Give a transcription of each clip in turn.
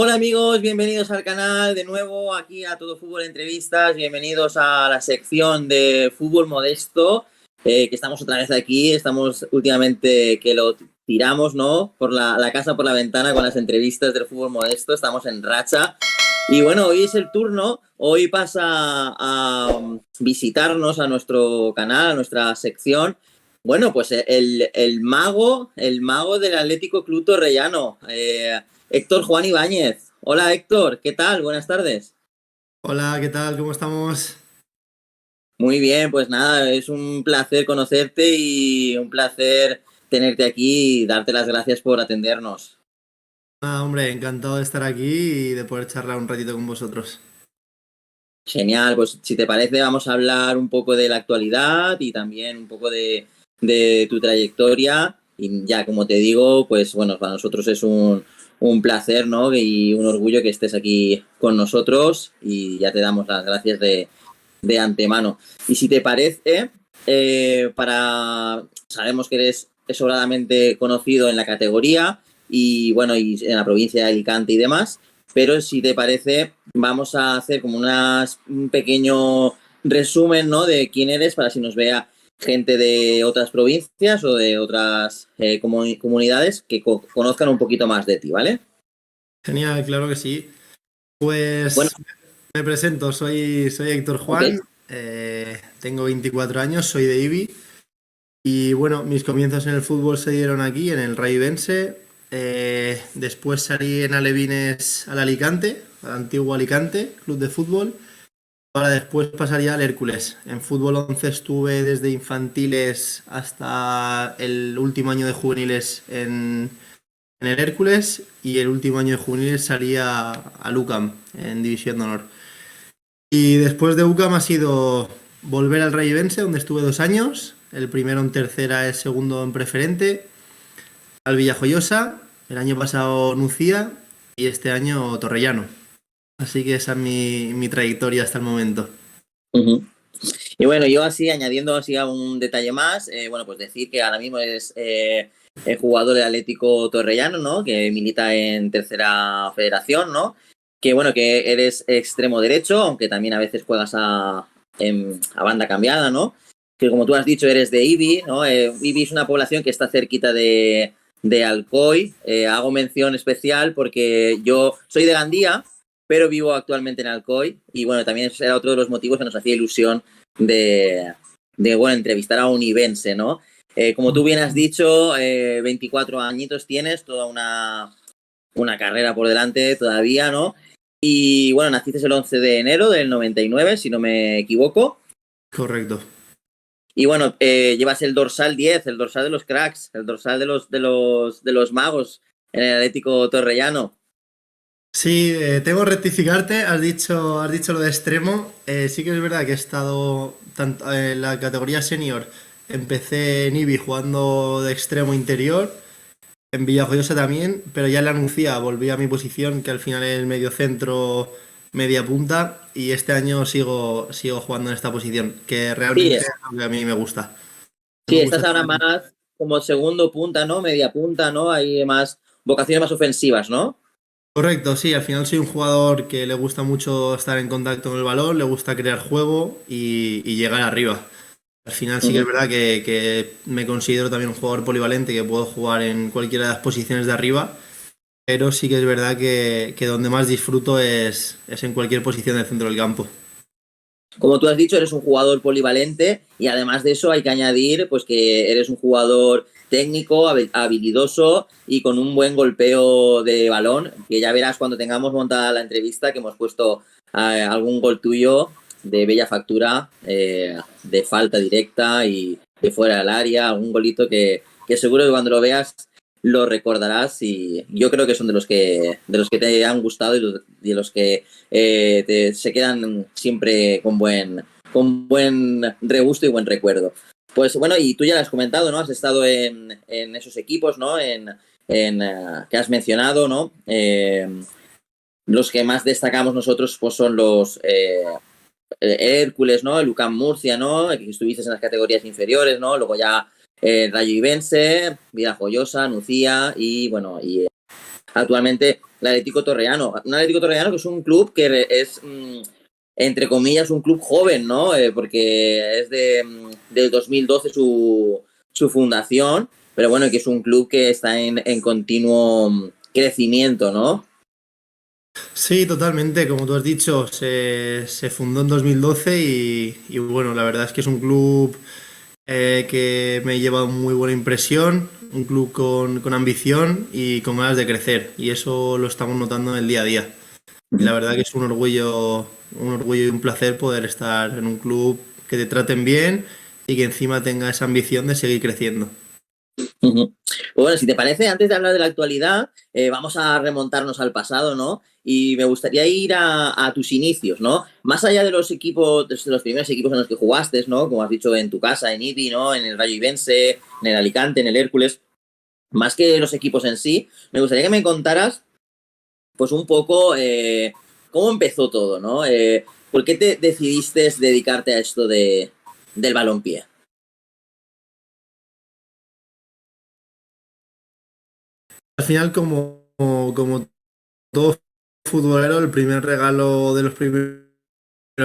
Hola amigos, bienvenidos al canal de nuevo, aquí a Todo Fútbol Entrevistas, bienvenidos a la sección de Fútbol Modesto, que estamos otra vez aquí, estamos últimamente que lo tiramos, ¿no? Por la casa por la ventana con las entrevistas del Fútbol Modesto, estamos en racha. Y bueno, hoy es el turno, hoy pasa a visitarnos a nuestro canal, a nuestra sección. Bueno, pues el mago del Atlético Club Torrellano, Héctor Juan Ibáñez. Hola Héctor, ¿qué tal? Buenas tardes. Hola, ¿qué tal? ¿Cómo estamos? Muy bien, pues nada, es un placer conocerte y un placer tenerte aquí y darte las gracias por atendernos. Hombre, encantado de estar aquí y de poder charlar un ratito con vosotros. Genial, pues si te parece vamos a hablar un poco de la actualidad y también un poco de tu trayectoria y ya como te digo, pues bueno, para nosotros es un placer, ¿no? Y un orgullo que estés aquí con nosotros y ya te damos las gracias de antemano. Y si te parece, sabemos que eres sobradamente conocido en la categoría y bueno, y en la provincia de Alicante y demás, pero si te parece, vamos a hacer como un pequeño resumen, ¿no? De quién eres para si nos vea gente de otras provincias o de otras comunidades que conozcan un poquito más de ti, ¿vale? Genial, claro que sí. Bueno, Pues me presento, soy Héctor ok. Juan, tengo 24 años, soy de Ibi y bueno, mis comienzos en el fútbol se dieron aquí, en el Raivense. Después salí en Alevines al Alicante, al antiguo Alicante, club de fútbol. Para después pasaría al Hércules. En fútbol 11 estuve desde infantiles hasta el último año de juveniles en el Hércules y el último año de juveniles salía a UCAM en División de Honor. Y después de UCAM ha sido volver al Raivense, donde estuve 2 años. El primero en tercera, el segundo en preferente. Al Villajoyosa, el año pasado Nucía y este año Torrellano. Así que esa es mi trayectoria hasta el momento. Uh-huh. Y bueno, yo así, añadiendo así a un detalle más, bueno, pues decir que ahora mismo es el jugador del Atlético Torrellano, ¿no? Que milita en tercera federación, ¿no? Que bueno, que eres extremo derecho, aunque también a veces juegas a banda cambiada, ¿no? Que como tú has dicho, eres de Ibi, ¿no? Ibi es una población que está cerquita de Alcoy. Hago mención especial porque yo soy de Gandía, pero vivo actualmente en Alcoy y bueno, también ese era otro de los motivos que nos hacía ilusión bueno, entrevistar a un ibense, ¿no? Como tú bien has dicho, 24 añitos tienes, toda una carrera por delante todavía, ¿no? Y bueno, naciste el 11 de enero del 99, si no me equivoco. Correcto. Y bueno, llevas el dorsal 10, el dorsal de los cracks, el dorsal de los magos en el Atlético Torrellano. Sí, tengo que rectificarte, has dicho lo de extremo. Sí que es verdad que he estado tanto en la categoría senior, empecé en Ibi jugando de extremo interior, en Villajoyosa también, pero ya en la Nucía volví a mi posición, que al final es medio centro, media punta, y este año sigo jugando en esta posición, que Sí, realmente es lo que a mí me gusta. Me sí, gusta estás ahora estar. más como segundo punta, ¿no? Media punta, ¿no? Hay más vocaciones más ofensivas, ¿no? Correcto, sí, al final soy un jugador que le gusta mucho estar en contacto con el balón, le gusta crear juego y llegar arriba. Al final sí que es Uh-huh. verdad que me considero también un jugador polivalente, que puedo jugar en cualquiera de las posiciones de arriba, pero sí que es verdad que donde más disfruto es en cualquier posición del centro del campo. Como tú has dicho, eres un jugador polivalente y además de eso hay que añadir pues que eres un jugador técnico, habilidoso y con un buen golpeo de balón, que ya verás cuando tengamos montada la entrevista que hemos puesto algún gol tuyo de bella factura, de falta directa y de fuera del área, algún golito que seguro que cuando lo veas lo recordarás y yo creo que son de los que te han gustado y de los que se quedan siempre con buen regusto y buen recuerdo. Pues bueno, y tú ya lo has comentado, ¿no? Has estado en esos equipos, ¿no? Que has mencionado, ¿no? Los que más destacamos nosotros pues son los Hércules, ¿no? El UCAM Murcia, ¿no? Que estuviste en las categorías inferiores, ¿no? Luego ya Rayo Ibense, Vida Joyosa, Nucía y bueno, y actualmente el Atlético Torrellano. Un Atlético Torrellano que es un club que es, entre comillas, un club joven, ¿no? Porque es del 2012 su fundación, pero bueno, que es un club que está en continuo crecimiento, ¿no? Sí, totalmente, como tú has dicho, se fundó en 2012 y bueno, la verdad es que es un club que me lleva muy buena impresión, un club con ambición y con ganas de crecer y eso lo estamos notando en el día a día. Y la verdad que es un orgullo y un placer poder estar en un club que te traten bien y que encima tenga esa ambición de seguir creciendo. Ujú. Pues bueno, si te parece, antes de hablar de la actualidad, vamos a remontarnos al pasado, ¿no? Y me gustaría ir a tus inicios, ¿no? Más allá de los equipos, de los primeros equipos en los que jugaste, ¿no? Como has dicho, en tu casa, en IBI, ¿no? En el Rayo Ibense, en el Alicante, en el Hércules. Más que los equipos en sí, me gustaría que me contaras, pues un poco, cómo empezó todo, ¿no? ¿Por qué te decidiste dedicarte a esto del balompié? Al final, como todo futbolero, el primer regalo de los primeros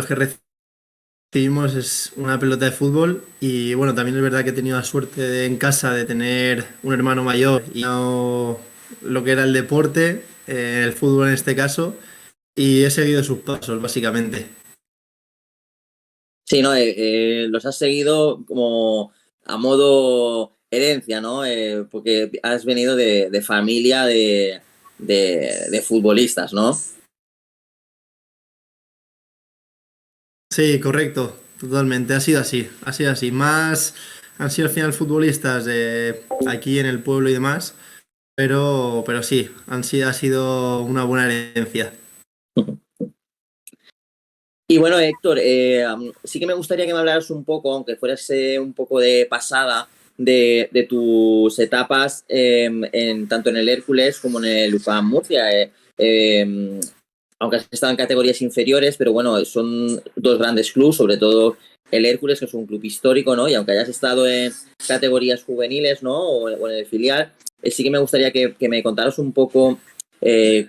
que recibimos es una pelota de fútbol y bueno, también es verdad que he tenido la suerte en casa de tener un hermano mayor y no lo que era el deporte, el fútbol en este caso, y he seguido sus pasos, básicamente. Sí, ¿no? Los has seguido como a modo herencia, ¿no? Porque has venido de familia de futbolistas, ¿no? Sí, correcto, totalmente, ha sido así. Más han sido al final futbolistas de aquí en el pueblo y demás, pero sí, ha sido una buena herencia. Y bueno, Héctor, sí que me gustaría que me hablaras un poco, aunque fueras un poco de pasada, de tus etapas tanto en el Hércules como en el UCAM Murcia. Aunque has estado en categorías inferiores, pero bueno, son dos grandes clubes, sobre todo el Hércules, que es un club histórico, ¿no? Y aunque hayas estado en categorías juveniles, ¿no? O en el filial, sí que me gustaría que me contaras un poco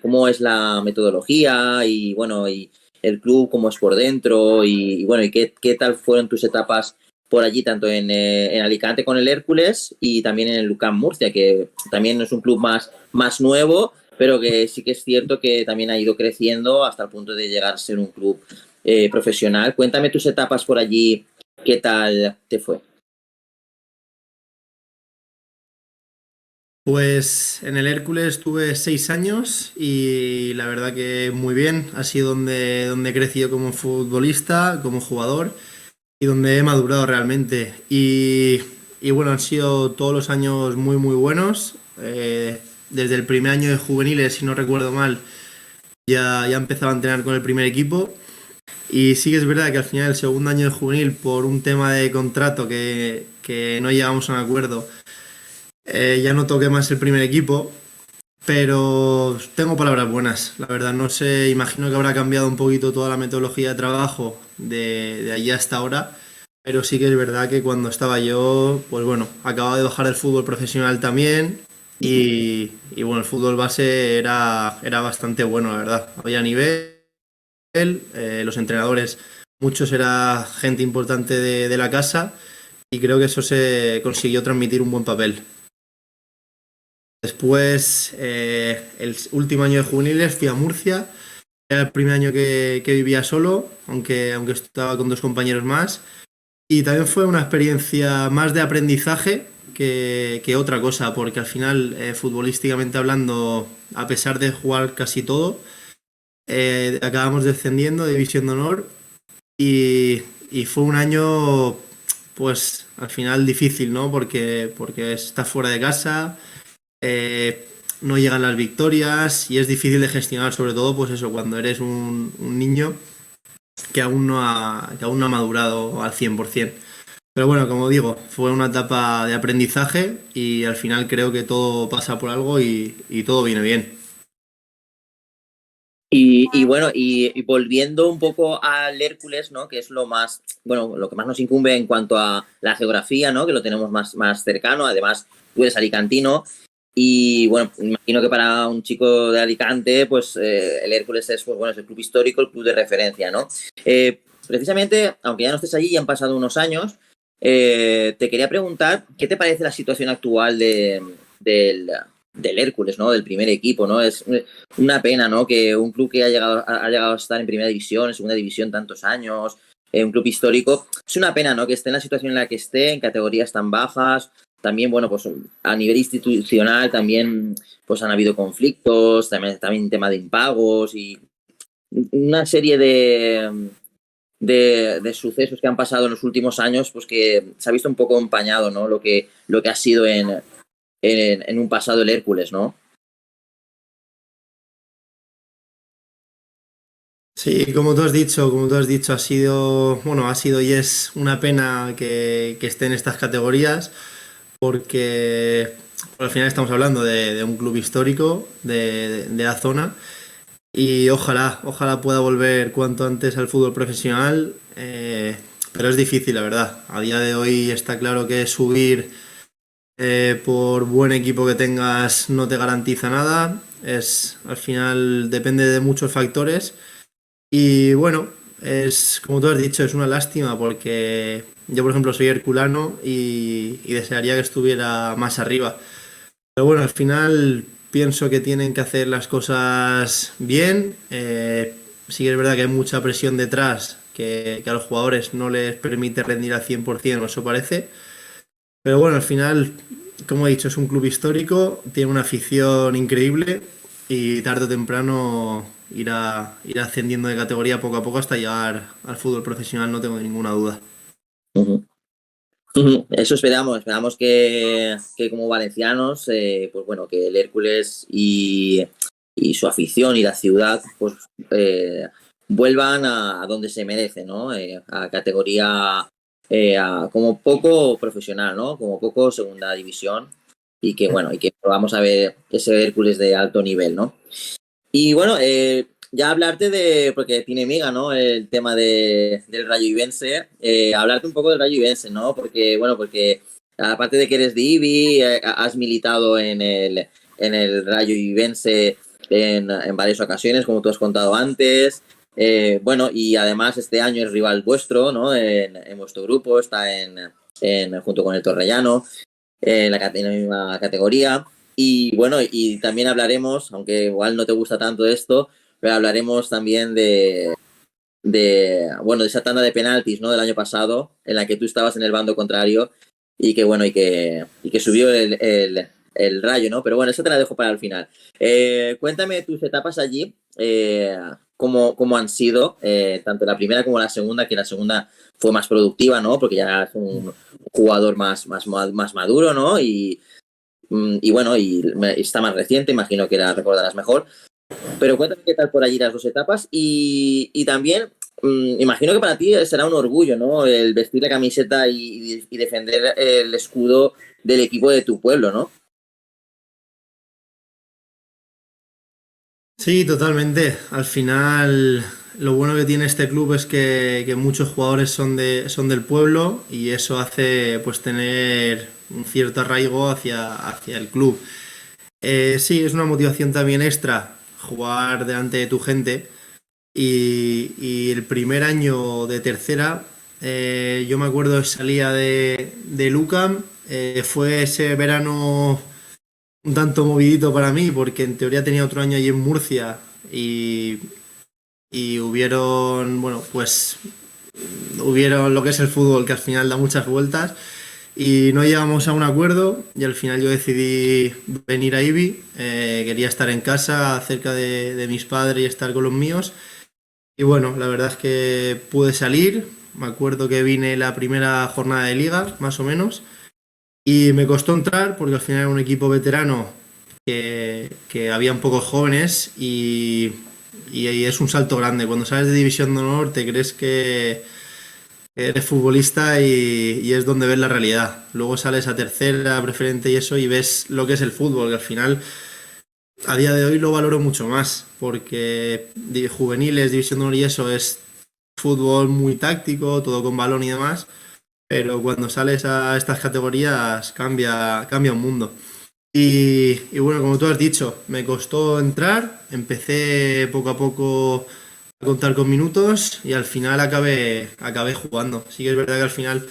cómo es la metodología y, bueno, y el club, cómo es por dentro y bueno, y qué tal fueron tus etapas por allí, tanto en Alicante con el Hércules y también en el UCAM Murcia, que también es un club más nuevo, pero que sí que es cierto que también ha ido creciendo hasta el punto de llegar a ser un club profesional. Cuéntame tus etapas por allí, qué tal te fue. Pues en el Hércules tuve 6 años y la verdad que muy bien, ha sido donde he crecido como futbolista, como jugador y donde he madurado realmente. Y bueno, han sido todos los años muy muy buenos. Desde el primer año de juveniles, si no recuerdo mal, ya empezaba a entrenar con el primer equipo. Y sí que es verdad que al final el segundo año de juvenil, por un tema de contrato que no llegamos a un acuerdo, ya no toqué más el primer equipo. Pero tengo palabras buenas, la verdad. No sé, imagino que habrá cambiado un poquito toda la metodología de trabajo de allí hasta ahora. Pero sí que es verdad que cuando estaba yo, pues bueno, acababa de bajar el fútbol profesional también. Y bueno, el fútbol base era bastante bueno, la verdad. Había nivel, los entrenadores, muchos era gente importante de la casa y creo que eso se consiguió transmitir un buen papel. Después, el último año de juveniles fui a Murcia. Era el primer año que vivía solo, aunque estaba con dos compañeros más. Y también fue una experiencia más de aprendizaje que otra cosa, porque al final, futbolísticamente hablando, a pesar de jugar casi todo, acabamos descendiendo de División de Honor y fue un año, pues al final difícil, ¿no? Porque estás fuera de casa, no llegan las victorias y es difícil de gestionar, sobre todo, pues eso, cuando eres un niño que aún no ha madurado al 100%. Pero bueno, como digo, fue una etapa de aprendizaje y al final creo que todo pasa por algo y todo viene bien. Y bueno, y volviendo un poco al Hércules, ¿no? Que es lo más, bueno, lo que más nos incumbe en cuanto a la geografía, ¿no? Que lo tenemos más cercano. Además, tú eres alicantino. Y bueno, imagino que para un chico de Alicante, pues el Hércules es, pues, bueno, es el club histórico, el club de referencia, ¿no? Precisamente, aunque ya no estés allí, ya han pasado unos años, te quería preguntar, ¿qué te parece la situación actual del Hércules, ¿no? Del primer equipo, ¿no? Es una pena, ¿no? Que un club que ha llegado a estar en primera división, en segunda división tantos años, un club histórico, es una pena, ¿no? Que esté en la situación en la que esté, en categorías tan bajas. También, bueno, pues a nivel institucional también pues han habido conflictos, también tema de impagos y una serie de sucesos que han pasado en los últimos años, pues que se ha visto un poco empañado, ¿no? Lo que ha sido en un pasado el Hércules, ¿no? Sí, como tú has dicho, ha sido y es una pena que esté en estas categorías, porque al final estamos hablando de un club histórico de la zona. Y ojalá pueda volver cuanto antes al fútbol profesional, pero es difícil, la verdad. A día de hoy está claro que subir, por buen equipo que tengas, no te garantiza nada. Al final depende de muchos factores. Y bueno, como tú has dicho, es una lástima porque yo, por ejemplo, soy herculano y desearía que estuviera más arriba. Pero bueno, al final pienso que tienen que hacer las cosas bien. Sí que es verdad que hay mucha presión detrás que a los jugadores no les permite rendir al 100%, o eso parece. Pero bueno, al final, como he dicho, es un club histórico, tiene una afición increíble y tarde o temprano irá ascendiendo de categoría poco a poco hasta llegar al fútbol profesional, no tengo ninguna duda. Uh-huh. Eso esperamos que como valencianos, pues bueno, que el Hércules y su afición y la ciudad, pues vuelvan a donde se merece, ¿no? A categoría como poco profesional, ¿no? Como poco segunda división y que bueno, y que vamos a ver ese Hércules de alto nivel, ¿no? Y bueno, ya hablarte porque tiene miga, ¿no? El tema del Rayo Ibense, hablarte un poco del Rayo Ibense, ¿no? Porque aparte de que eres de IBI, has militado en el Rayo Ibense en varias ocasiones, como tú has contado antes. Bueno, y además este año es rival vuestro, ¿no? En vuestro grupo, está junto con el Torrellano en la misma categoría. Y bueno, y también hablaremos, aunque igual no te gusta tanto esto, pero hablaremos también bueno, de esa tanda de penaltis, ¿no? Del año pasado, en la que tú estabas en el bando contrario y que, bueno, y que subió el Rayo, ¿no? Pero bueno, eso te la dejo para el final. Cuéntame tus etapas allí, cómo han sido, tanto la primera como la segunda, que la segunda fue más productiva, ¿no? Porque ya es un jugador más maduro, ¿no? Y bueno, está más reciente, imagino que la recordarás mejor. Pero cuéntame qué tal por allí las dos etapas y también imagino que para ti será un orgullo, ¿no? El vestir la camiseta y defender el escudo del equipo de tu pueblo, ¿no? Sí, totalmente. Al final, lo bueno que tiene este club es que muchos jugadores son del pueblo y eso hace pues tener un cierto arraigo hacia el club. Sí, es una motivación también extra jugar delante de tu gente y el primer año de tercera, yo me acuerdo salía de Lucam, fue ese verano un tanto movidito para mí porque en teoría tenía otro año allí en Murcia y, y hubieron lo que es el fútbol que al final da muchas vueltas y no llegamos a un acuerdo y al final yo decidí venir a Ibi. Quería estar en casa cerca de mis padres y estar con los míos y bueno, la verdad es que pude salir. Me acuerdo que vine la primera jornada de liga, más o menos, y me costó entrar porque al final era un equipo veterano que habían pocos jóvenes y es un salto grande. Cuando sales de División de Honor te crees que eres futbolista y es donde ves la realidad. Luego sales a tercera, preferente y eso y ves lo que es el fútbol, que al final a día de hoy lo valoro mucho más porque juveniles, División de Honor y eso es fútbol muy táctico, todo con balón y demás, pero cuando sales a estas categorías cambia un mundo. Y bueno, como tú has dicho, me costó entrar, empecé poco a poco a contar con minutos y al final acabé jugando. Sí que es verdad que al final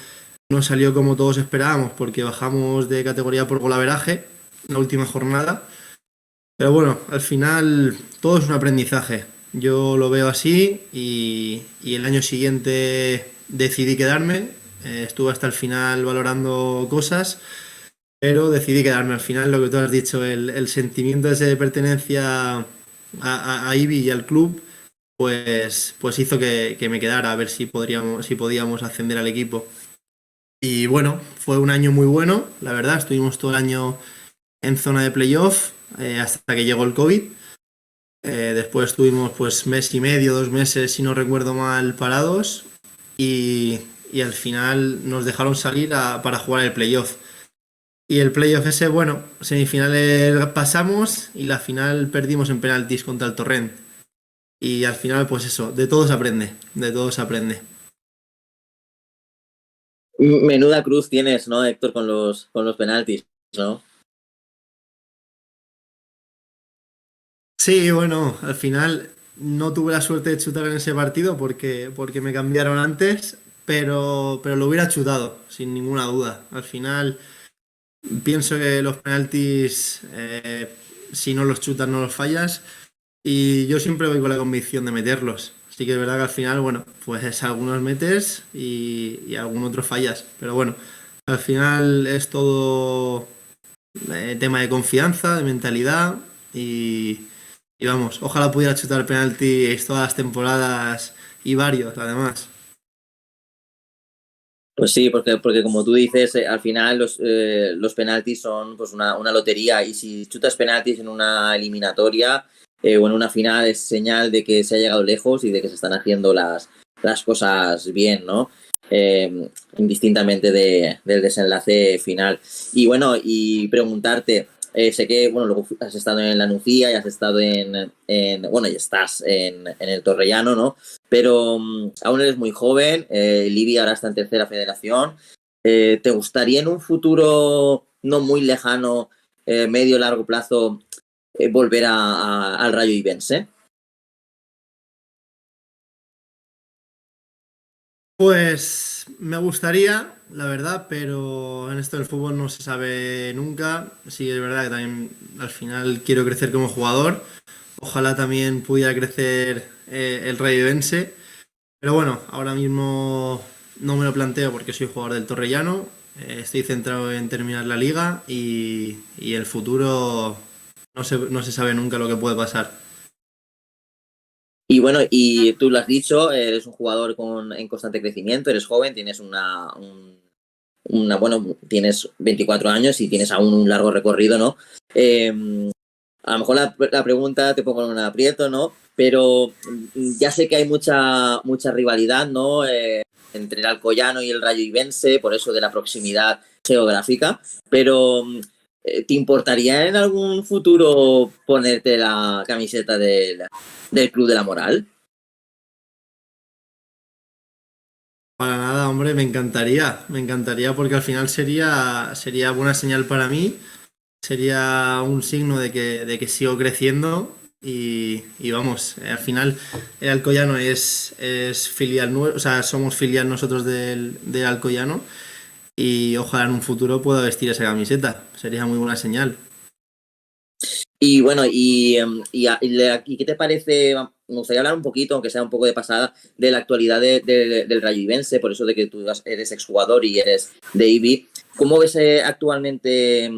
no salió como todos esperábamos porque bajamos de categoría por golaveraje en la última jornada. Pero bueno, al final todo es un aprendizaje. Yo lo veo así y el año siguiente decidí quedarme. Estuve hasta el final valorando cosas, pero decidí quedarme. Al final, lo que tú has dicho, el sentimiento ese de pertenencia a Ibi y al club, pues hizo que me quedara a ver si podíamos ascender al equipo. Y bueno, fue un año muy bueno, la verdad. Estuvimos todo el año en zona de playoff hasta que llegó el COVID. Después tuvimos pues mes y medio, 2 meses, si no recuerdo mal, parados y al final nos dejaron salir para jugar el playoff. Y el playoff ese, bueno, semifinales pasamos y la final perdimos en penaltis contra el Torrent. Y al final, pues eso, de todo se aprende, de todo se aprende. Menuda cruz tienes, ¿no, Héctor, con los penaltis, ¿no? Sí, bueno, al final no tuve la suerte de chutar en ese partido porque me cambiaron antes, pero lo hubiera chutado, sin ninguna duda. Al final pienso que los penaltis, si no los chutas, no los fallas. Y yo siempre voy con la convicción de meterlos. Sí que es verdad que al final, bueno, pues algunos metes y algún otro fallas. Pero bueno, al final es todo tema de confianza, de mentalidad y vamos, ojalá pudiera chutar penaltis todas las temporadas y varios además. Pues sí, porque como tú dices, al final los penaltis son pues una lotería y si chutas penaltis en una eliminatoria o en una final es señal de que se ha llegado lejos y de que se están haciendo las cosas bien, ¿no? Indistintamente del desenlace final. Y bueno, y preguntarte, sé que bueno, luego has estado en la Nucía y has estado bueno, y estás en el Torrellano, ¿no? Pero aún eres muy joven, Libia ahora está en tercera federación. ¿Te gustaría en un futuro no muy lejano, medio largo plazo, volver al Rayo Ibense? Pues me gustaría, la verdad, pero en esto del fútbol no se sabe nunca. Sí, es verdad que también al final quiero crecer como jugador. Ojalá también pudiera crecer el Raivense. Pero bueno, ahora mismo no me lo planteo porque soy jugador del Torrellano. Estoy centrado en terminar la liga y el futuro no se sabe nunca lo que puede pasar. Y bueno, y tú lo has dicho, eres un jugador en constante crecimiento, eres joven, tienes bueno, tienes 24 años y tienes aún un largo recorrido, ¿no? A lo mejor la pregunta te pongo en un aprieto, ¿no? Pero ya sé que hay mucha rivalidad, ¿no? Entre el Alcoyano y el Rayo Ibense, por eso de la proximidad geográfica, pero ¿te importaría en algún futuro ponerte la camiseta del Club de la Moral? Para nada, hombre, me encantaría porque al final sería buena señal para mí, sería un signo de que sigo creciendo y vamos, al final el Alcoyano es filial, o sea, somos filial nosotros del Alcoyano y ojalá en un futuro pueda vestir esa camiseta, sería muy buena señal. Y bueno, ¿y qué te parece? Me gustaría hablar un poquito, aunque sea un poco de pasada, de la actualidad del Rayo Ibense, por eso de que tú eres exjugador y eres de IBI. ¿Cómo ves actualmente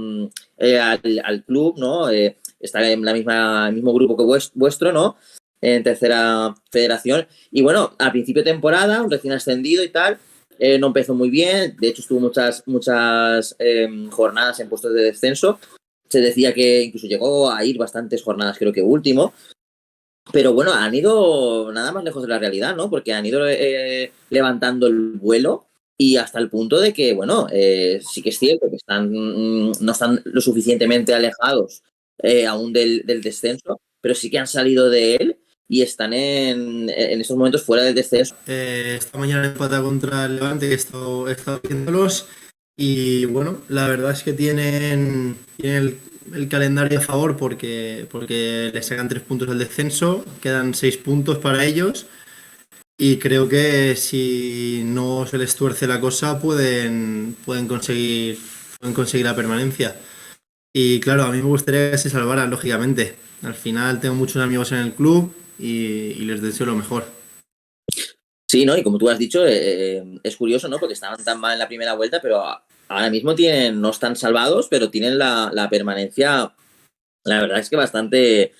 al club, ¿no? Está en el mismo grupo que vuestro, ¿no? En tercera federación. Y bueno, a principio de temporada, un recién ascendido y tal, no empezó muy bien. De hecho, estuvo muchas jornadas en puestos de descenso. Se decía que incluso llegó a ir bastantes jornadas, creo que último. Pero bueno, han ido nada más lejos de la realidad, ¿no? Porque han ido levantando el vuelo y hasta el punto de que, bueno, sí que es cierto que no están lo suficientemente alejados aún del descenso, pero sí que han salido de él y están en estos momentos fuera del descenso. Esta mañana empata contra el Levante, que he estado viéndolos. Y bueno, la verdad es que tienen el calendario a favor porque le sacan 3 puntos del descenso, quedan 6 puntos para ellos y creo que si no se les tuerce la cosa pueden conseguir la permanencia. Y claro, a mí me gustaría que se salvaran, lógicamente. Al final tengo muchos amigos en el club y les deseo lo mejor. Sí, ¿no? Y como tú has dicho, es curioso, ¿no? Porque estaban tan mal en la primera vuelta, pero ahora mismo no están salvados, pero tienen la permanencia, la verdad es que bastante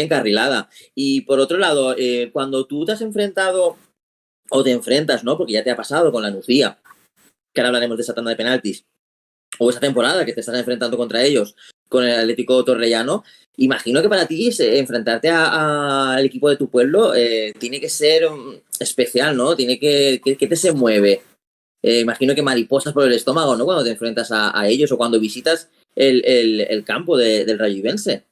encarrilada. Y por otro lado, cuando tú te has enfrentado o te enfrentas, ¿no? Porque ya te ha pasado con la Nucía, que ahora hablaremos de esa tanda de penaltis, o esa temporada que te estás enfrentando contra ellos, con el Atlético Torrellano, imagino que para ti enfrentarte al equipo de tu pueblo tiene que ser especial, ¿no? ¿Qué te se mueve? Imagino que mariposas por el estómago, ¿no? Cuando te enfrentas a ellos o cuando visitas el campo del Rayo Ibense.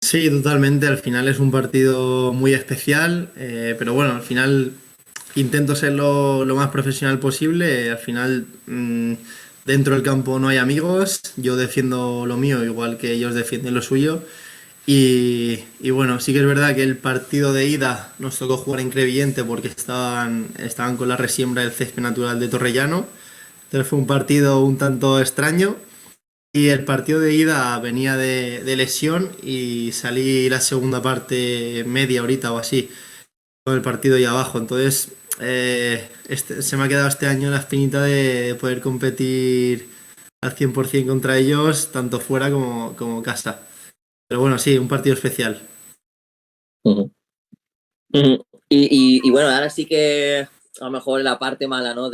Sí, totalmente. Al final es un partido muy especial, pero bueno, al final intento ser lo más profesional posible. Al final, dentro del campo no hay amigos. Yo defiendo lo mío, igual que ellos defienden lo suyo. Y bueno, sí que es verdad que el partido de ida nos tocó jugar en Crevillente porque estaban con la resiembra del césped natural de Torrellano. Entonces fue un partido un tanto extraño. Y el partido de ida venía de lesión y salí la segunda parte media horita o así con el partido ahí abajo. Entonces se me ha quedado este año la espinita de poder competir al 100% contra ellos, tanto fuera como casa. Pero bueno, sí, un partido especial. Uh-huh. Uh-huh. Y bueno, ahora sí que a lo mejor la parte mala, ¿no?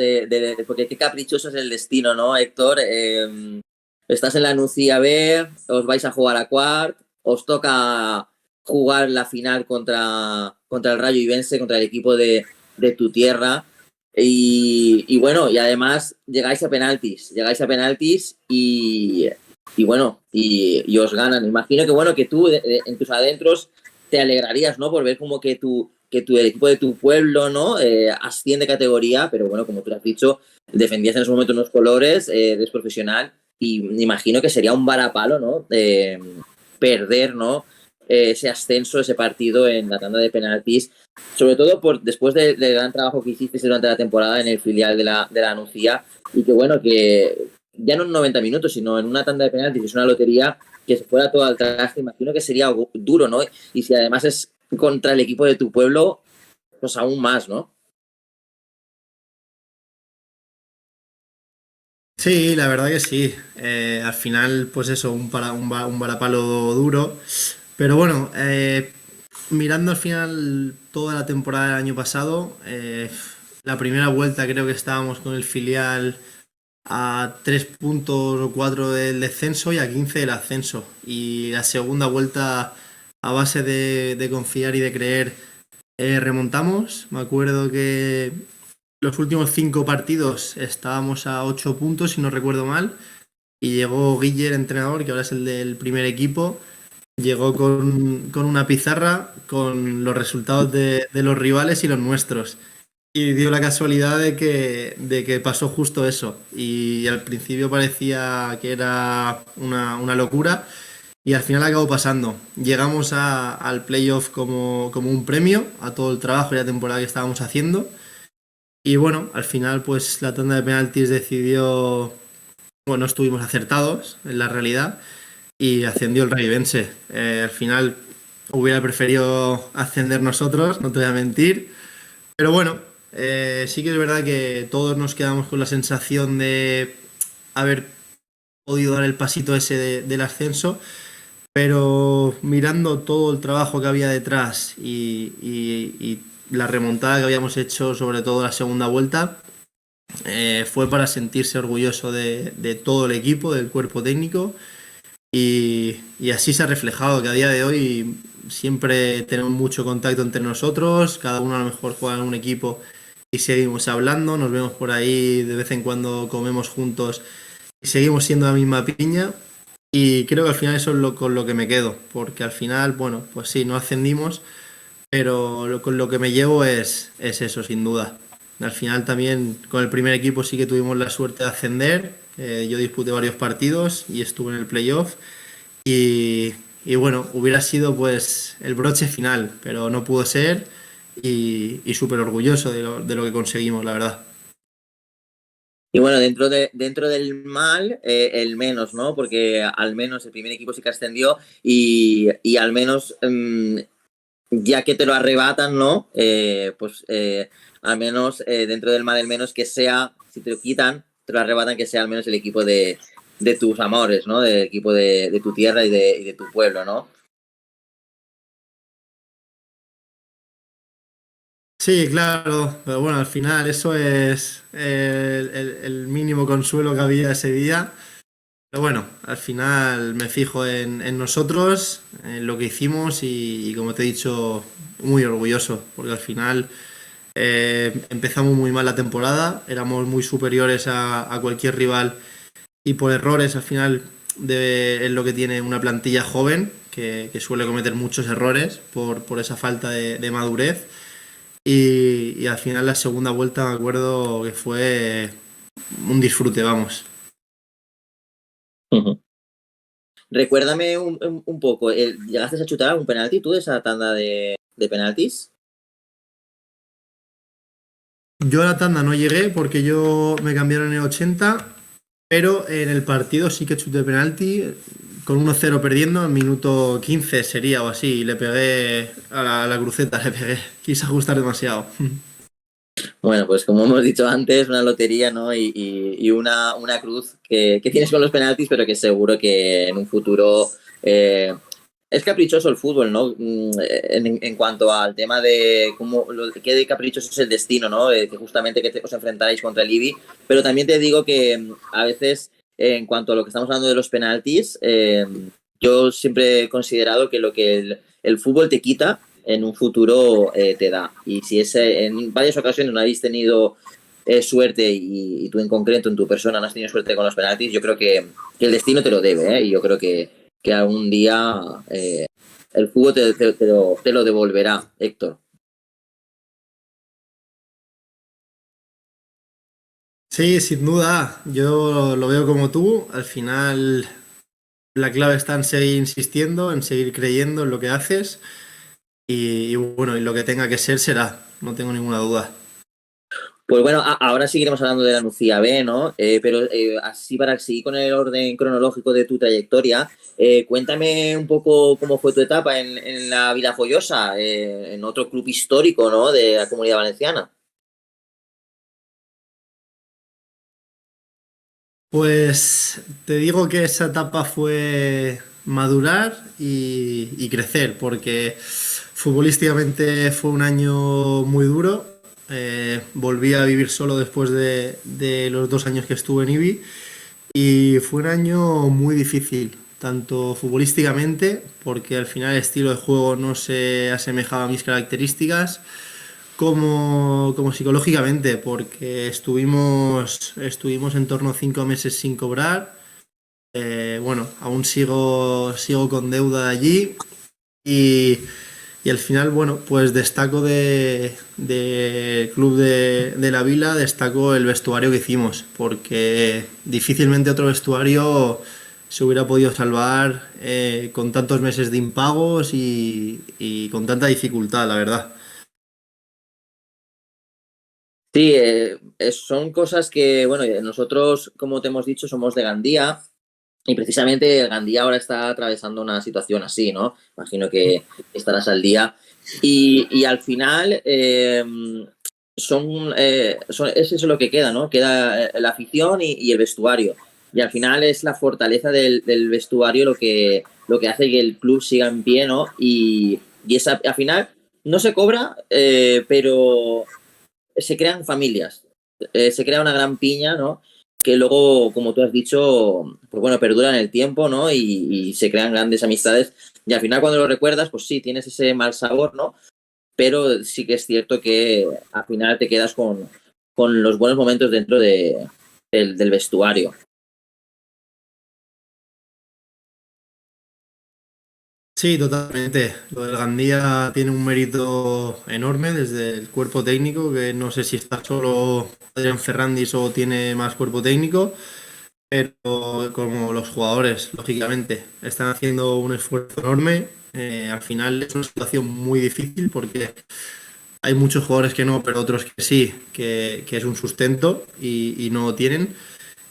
Porque qué caprichoso es el destino, ¿no, Héctor? Estás en la Nucía B, os vais a jugar a Quart, os toca jugar la final contra el Rayo Ibense, contra el equipo de tu tierra. Y bueno, y además llegáis a penaltis y bueno, y os ganan. Imagino que bueno, que tú en tus adentros te alegrarías, ¿no? Por ver como el equipo de tu pueblo, ¿no? Asciende categoría, pero bueno, como tú has dicho, defendías en ese momento unos colores, eres profesional y me imagino que sería un varapalo, ¿no? Perder, ¿no? Ese ascenso, ese partido en la tanda de penaltis, sobre todo después del gran trabajo que hiciste durante la temporada en el filial de la Nucía y que bueno, que ya no en 90 minutos, sino en una tanda de penaltis, es una lotería que se fuera todo al traste, imagino que sería duro, ¿no? Y si además es contra el equipo de tu pueblo, pues aún más, ¿no? Sí, la verdad que sí. Al final, pues eso, un varapalo duro. Pero bueno, mirando al final toda la temporada del año pasado, la primera vuelta creo que estábamos con el filial a 3 puntos o 4 del descenso y a 15 del ascenso. Y la segunda vuelta, a base de confiar y de creer, remontamos. Me acuerdo que los últimos 5 partidos estábamos a 8 puntos, si no recuerdo mal. Y llegó Guille, el entrenador, que ahora es el del primer equipo. Llegó con una pizarra con los resultados de los rivales y los nuestros. Y dio la casualidad de que pasó justo eso. Y al principio parecía que era una locura. Y al final acabó pasando. Llegamos al playoff como un premio a todo el trabajo y la temporada que estábamos haciendo. Y bueno, al final pues la tanda de penaltis decidió, bueno, estuvimos acertados en la realidad y ascendió el Raivense. Al final hubiera preferido ascender nosotros, no te voy a mentir. Pero bueno, sí que es verdad que todos nos quedamos con la sensación de haber podido dar el pasito ese del ascenso, pero mirando todo el trabajo que había detrás y la remontada que habíamos hecho, sobre todo la segunda vuelta, fue para sentirse orgulloso de todo el equipo, del cuerpo técnico y así se ha reflejado que a día de hoy siempre tenemos mucho contacto entre nosotros, cada uno a lo mejor juega en un equipo y seguimos hablando, nos vemos por ahí de vez en cuando, comemos juntos y seguimos siendo la misma piña y creo que al final eso es con lo que me quedo, porque al final, bueno, pues sí, no ascendimos, pero con lo que me llevo es eso, sin duda. al final también con el primer equipo sí que tuvimos la suerte de ascender. Yo disputé varios partidos y estuve en el playoff. Y, y bueno, hubiera sido pues el broche final, pero no pudo ser y súper orgulloso de lo que conseguimos, la verdad. Y bueno, dentro del mal, el menos, ¿no? Porque al menos el primer equipo sí que ascendió y al menos, ya que te lo arrebatan, ¿no? Al menos dentro del mal, el menos que sea, si te lo quitan, te lo arrebatan, que sea al menos el equipo de tus amores, ¿no? Del equipo de tu tierra y de tu pueblo, ¿no? Sí, claro, pero bueno, al final eso es el mínimo consuelo que había ese día. Pero bueno, al final me fijo en nosotros, en lo que hicimos y como te he dicho, muy orgulloso, porque al final empezamos muy mal la temporada, éramos muy superiores a cualquier rival y por errores al final es lo que tiene una plantilla joven, que suele cometer muchos errores por esa falta de madurez. Y al final la segunda vuelta me acuerdo que fue un disfrute, vamos. Ujú. Recuérdame un poco, ¿llegaste a chutar algún penalti tú de esa tanda de penaltis? Yo a la tanda no llegué porque yo me cambiaron en el 80, pero en el partido sí que chuté penalti, con 1-0 perdiendo, en minuto 15 sería o así, y le pegué a la cruceta, le pegué, quise ajustar demasiado. Bueno, pues como hemos dicho antes, una lotería, ¿no? Y una cruz que tienes con los penaltis, pero que seguro que en un futuro es caprichoso el fútbol, ¿no? En cuanto al tema de qué de caprichoso es el destino, ¿no? Que justamente os enfrentarais contra el IBI, pero también te digo que a veces, en cuanto a lo que estamos hablando de los penaltis, yo siempre he considerado que lo que el fútbol te quita en un futuro te da. Y si en varias ocasiones no habéis tenido suerte y tú en concreto, en tu persona, no has tenido suerte con los penaltis, yo creo que el destino te lo debe, ¿eh? Y yo creo que algún día el fútbol te lo devolverá, Héctor. Sí, sin duda, yo lo veo como tú, al final la clave está en seguir insistiendo, en seguir creyendo en lo que haces y bueno, y lo que tenga que ser será, no tengo ninguna duda. Pues bueno, ahora seguiremos hablando de la Nucía B, ¿no? Pero así para seguir con el orden cronológico de tu trayectoria, cuéntame un poco cómo fue tu etapa en la Vila Joyosa, en otro club histórico, ¿no? De la Comunidad Valenciana. Pues te digo que esa etapa fue madurar y crecer, porque futbolísticamente fue un año muy duro. Volví a vivir solo después de los 2 años que estuve en IBI y fue un año muy difícil, tanto futbolísticamente, porque al final el estilo de juego no se asemejaba a mis características, como psicológicamente, porque estuvimos en torno a 5 meses sin cobrar. Bueno, aún sigo con deuda allí y, y al final, bueno, pues destaco del club de la Vila, destaco el vestuario que hicimos, porque difícilmente otro vestuario se hubiera podido salvar con tantos meses de impagos y con tanta dificultad, la verdad. Sí, son cosas que, bueno, nosotros, como te hemos dicho, somos de Gandía y precisamente Gandía ahora está atravesando una situación así, ¿no? Imagino que estarás al día. Y al final es eso lo que queda, ¿no? Queda la afición y el vestuario. Y al final es la fortaleza del vestuario lo que hace que el club siga en pie, ¿no? Al final no se cobra, pero se crean familias, se crea una gran piña, ¿no? Que luego, como tú has dicho, pues bueno, perduran el tiempo, ¿no? Y se crean grandes amistades. Y al final, cuando lo recuerdas, pues sí, tienes ese mal sabor, ¿no? Pero sí que es cierto que al final te quedas con los buenos momentos dentro del vestuario. Sí, totalmente. Lo del Gandía tiene un mérito enorme desde el cuerpo técnico, que no sé si está solo Adrián Ferrandis o tiene más cuerpo técnico, pero como los jugadores, lógicamente, están haciendo un esfuerzo enorme. Al final es una situación muy difícil porque hay muchos jugadores que no, pero otros que sí, que es un sustento y no lo tienen.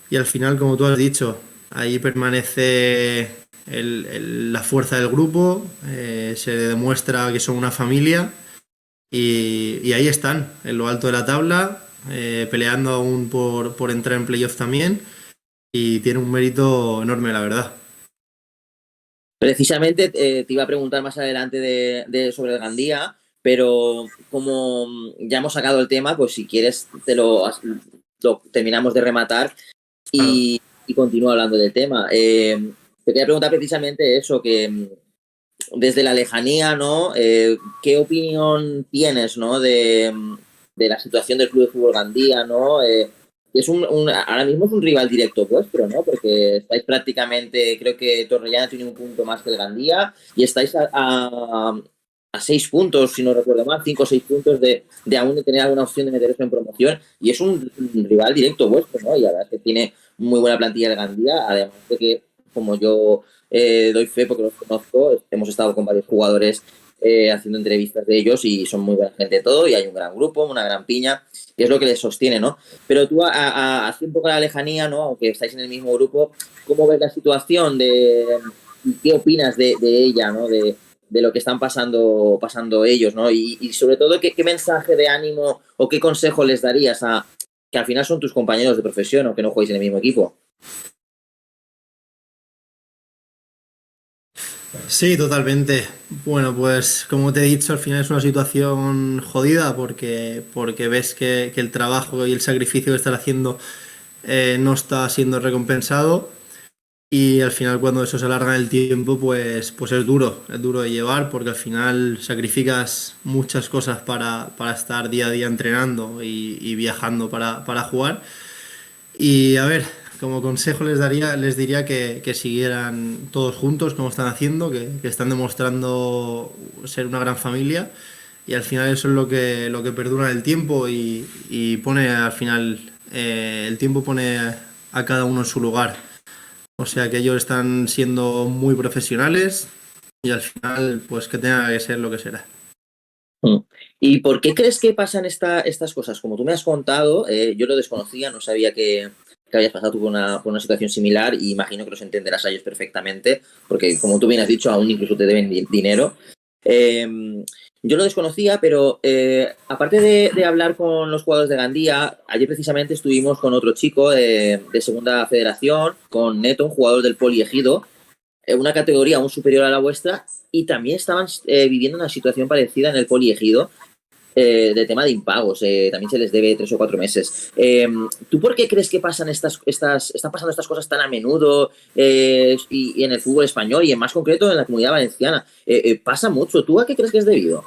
Y al final, como tú has dicho, ahí permanece la fuerza del grupo, se demuestra que son una familia y ahí están, en lo alto de la tabla, peleando aún por entrar en playoff también y tiene un mérito enorme, la verdad. Precisamente te iba a preguntar más adelante sobre el Gandía, pero como ya hemos sacado el tema, pues si quieres lo terminamos de rematar Claro. y continúo hablando del tema. Te quería preguntar precisamente eso, que desde la lejanía, ¿no? ¿Qué opinión tienes, ¿no? De la situación del Club de Fútbol Gandía, ¿no? Ahora mismo es un rival directo vuestro, ¿no? Porque estáis prácticamente, creo que Torrellana tiene un punto más que el Gandía y estáis a 6 puntos, si no recuerdo mal, 5 o 6 puntos de aún de tener alguna opción de meteros en promoción y es un rival directo vuestro, ¿no? Y la verdad es que tiene muy buena plantilla el Gandía, además de que, como yo doy fe porque los conozco, hemos estado con varios jugadores haciendo entrevistas de ellos y son muy buena gente todo y hay un gran grupo, una gran piña y es lo que les sostiene, ¿no? Pero tú, así un poco a la lejanía, ¿no? Aunque estáis en el mismo grupo, ¿cómo ves la situación qué opinas de ella, ¿no? De lo que están pasando ellos, ¿no? Y sobre todo, ¿qué mensaje de ánimo o qué consejo les darías que al final son tus compañeros de profesión o que no juegues en el mismo equipo? Sí, totalmente. Bueno, pues como te he dicho, al final es una situación jodida porque ves que el trabajo y el sacrificio que están haciendo no está siendo recompensado y al final cuando eso se alarga en el tiempo, pues es duro de llevar porque al final sacrificas muchas cosas para estar día a día entrenando y viajando para jugar. Y a ver, como consejo les diría que siguieran todos juntos como están haciendo, que están demostrando ser una gran familia y al final eso es lo que perdura en el tiempo y pone al final, el tiempo pone a cada uno en su lugar. O sea que ellos están siendo muy profesionales y al final pues que tenga que ser lo que será. Mm. ¿Y por qué crees que pasan estas cosas? Como tú me has contado, yo lo desconocía, no sabía que habías pasado tú por una situación similar y imagino que los entenderás a ellos perfectamente, porque como tú bien has dicho, aún incluso te deben dinero. Eh, yo lo desconocía, pero aparte de hablar con los jugadores de Gandía, ayer precisamente estuvimos con otro chico de Segunda Federación, con Neto, un jugador del Poliegido, una categoría aún superior a la vuestra y también estaban viviendo una situación parecida en el poliegido de tema de impagos. También se les debe 3 o 4 meses. ¿Tú por qué crees que están pasando estas cosas tan a menudo y en el fútbol español y en más concreto en la Comunidad Valenciana? Pasa mucho. ¿Tú a qué crees que es debido?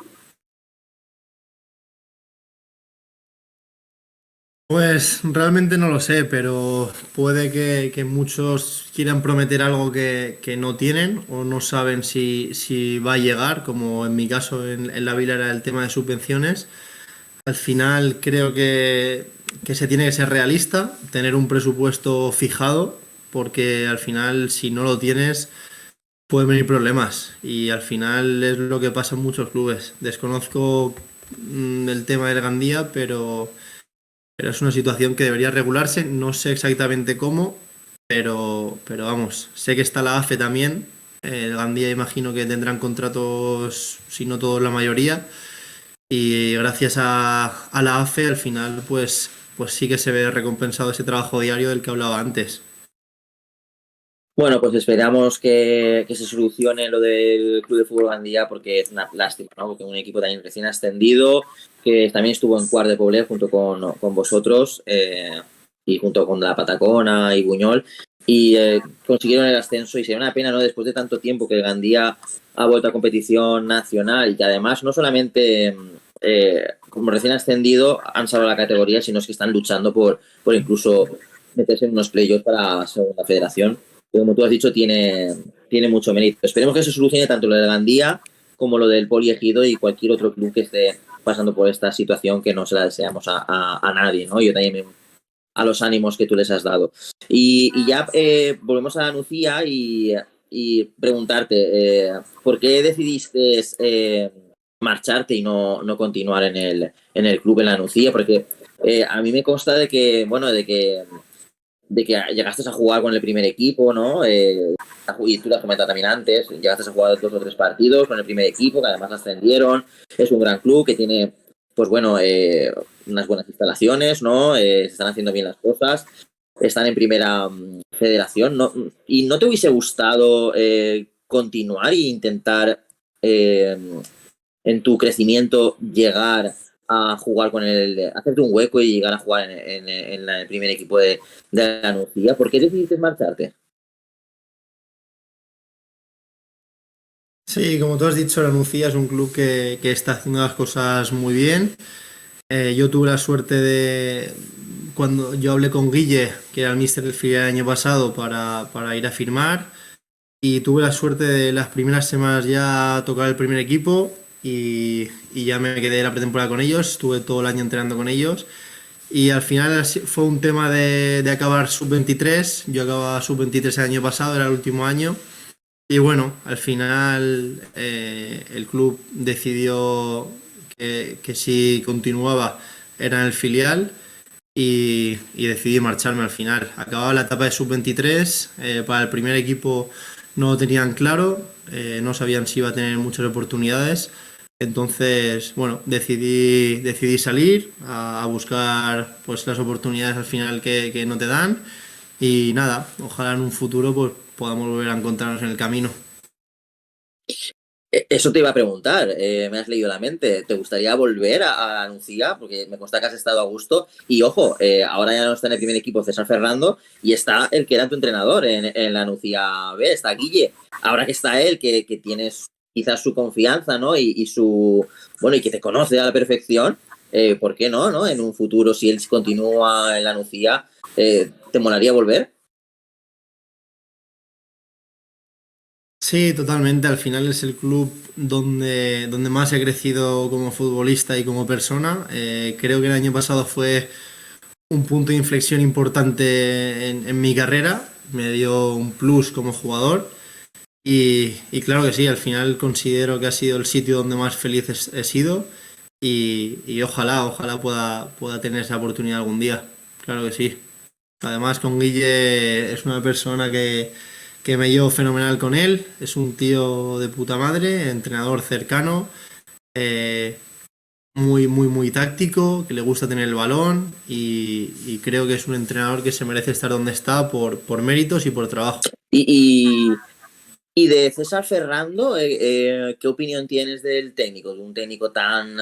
Pues realmente no lo sé, pero puede que muchos quieran prometer algo que no tienen o no saben si va a llegar, como en mi caso en la vila era el tema de subvenciones. Al final creo que se tiene que ser realista, tener un presupuesto fijado, porque al final si no lo tienes pueden venir problemas y al final es lo que pasa en muchos clubes. Desconozco el tema del Gandía, pero es una situación que debería regularse. No sé exactamente cómo, pero vamos, sé que está la AFE también. El Gandía imagino que tendrán contratos, si no todos, la mayoría. Y gracias a la AFE al final pues sí que se ve recompensado ese trabajo diario del que hablaba antes. Bueno, pues esperamos que se solucione lo del Club de Fútbol Gandía porque es una lástima, ¿no? Porque un equipo también recién ascendido, que también estuvo en Cuart de Poblet junto con vosotros y junto con la Patacona y Buñol y consiguieron el ascenso y sería una pena, ¿no? Después de tanto tiempo que el Gandía ha vuelto a competición nacional y que además no solamente como recién ascendido han salvado la categoría, sino es que están luchando por incluso meterse en unos playoffs para la segunda federación como tú has dicho, tiene tiene mucho mérito. Esperemos que se solucione tanto lo de Gandía como lo del Poliegido y cualquier otro club que esté pasando por esta situación, que no se la deseamos a nadie, ¿no? Yo también a los ánimos que tú les has dado. Y ya volvemos a la Nucía y preguntarte, ¿por qué decidiste marcharte y no continuar en el club en la Nucía? Porque a mí me consta de que, bueno, de que llegaste a jugar con el primer equipo, ¿no? Y tú lo has comentado también antes, llegaste a jugar 2 o 3 partidos con el primer equipo, que además ascendieron. Es un gran club que tiene, pues bueno, unas buenas instalaciones, ¿no? Se están haciendo bien las cosas. Están en primera federación, ¿no? ¿Y no te hubiese gustado continuar e intentar en tu crecimiento llegar a jugar hacerte un hueco y llegar a jugar en el primer equipo de la Nucía? ¿Por qué decidiste marcharte? Sí, como tú has dicho, la Nucía es un club que está haciendo las cosas muy bien. Yo tuve la suerte de, cuando yo hablé con Guille, que era el míster del filial el año pasado, para ir a firmar, y tuve la suerte de las primeras semanas ya tocar el primer equipo y ya me quedé la pretemporada con ellos, estuve todo el año entrenando con ellos y al final fue un tema de acabar sub-23, yo acababa sub-23 el año pasado, era el último año y bueno, al final el club decidió que si continuaba era en el filial y decidí marcharme al final. Acababa la etapa de sub-23, para el primer equipo no lo tenían claro, no sabían si iba a tener muchas oportunidades. Entonces, bueno, decidí salir a buscar pues las oportunidades al final que no te dan y nada, ojalá en un futuro pues podamos volver a encontrarnos en el camino. Eso te iba a preguntar, me has leído la mente. ¿Te gustaría volver a la Nucía? Porque me consta que has estado a gusto. Y ojo, ahora ya no está en el primer equipo César Ferrando y está el que era tu entrenador en la Nucía B, está Guille. Ahora que está él, que tienes quizás su confianza, ¿no? Y su, bueno, y que te conoce a la perfección, ¿por qué no? En un futuro, si él continúa en la Nucía, ¿te molaría volver? Sí, totalmente. Al final es el club donde más he crecido como futbolista y como persona. Creo que el año pasado fue un punto de inflexión importante en mi carrera. Me dio un plus como jugador. Y claro que sí, al final considero que ha sido el sitio donde más feliz he sido. Y ojalá pueda tener esa oportunidad algún día. Claro que sí. Además, con Guille es una persona que me llevo fenomenal con él. Es un tío de puta madre, entrenador cercano, eh, muy táctico, que le gusta tener el balón y creo que es un entrenador que se merece estar donde está por méritos y por trabajo. Y, y de César Ferrando, ¿qué opinión tienes del técnico? De un técnico tan